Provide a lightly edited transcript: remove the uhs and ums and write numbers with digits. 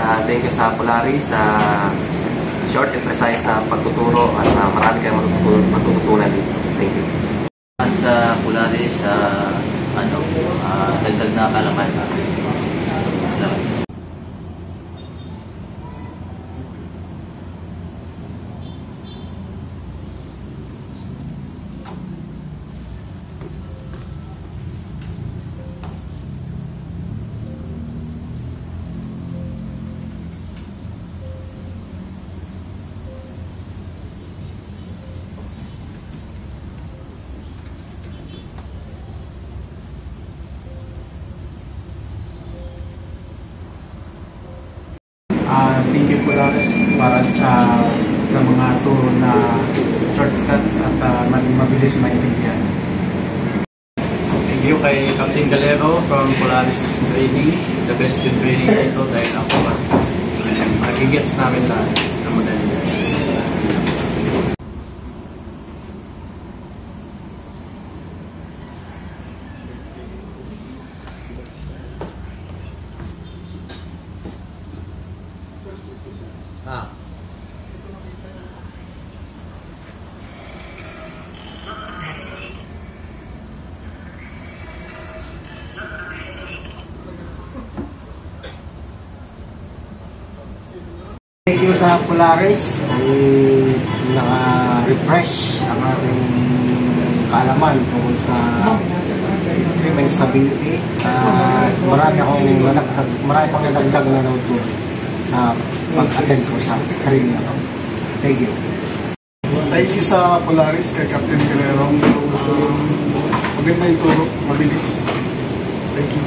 Thank you sa Polaris sa short and precise na pagtuturo at marami kayong matututunan dito. Thank you. Sa Polaris, dagdag na kaalaman. Salamat. Thank you Polaris para sa mga turo na shortcuts at mabilis maintindihan. Thank you kay Captain Galero from Polaris Training. The best in training ito dahil ako magigets namin lahat na madali. Thank you sa Polaris ay naka-refresh ang ating kaalaman tungkol sa crime and stability. Marami pang nadagdag na nautunan sa pag-attend ko sa training na ito. Thank you. Thank you sa Polaris kay Captain Galero. Maganda yung turo, mabilis. Thank you.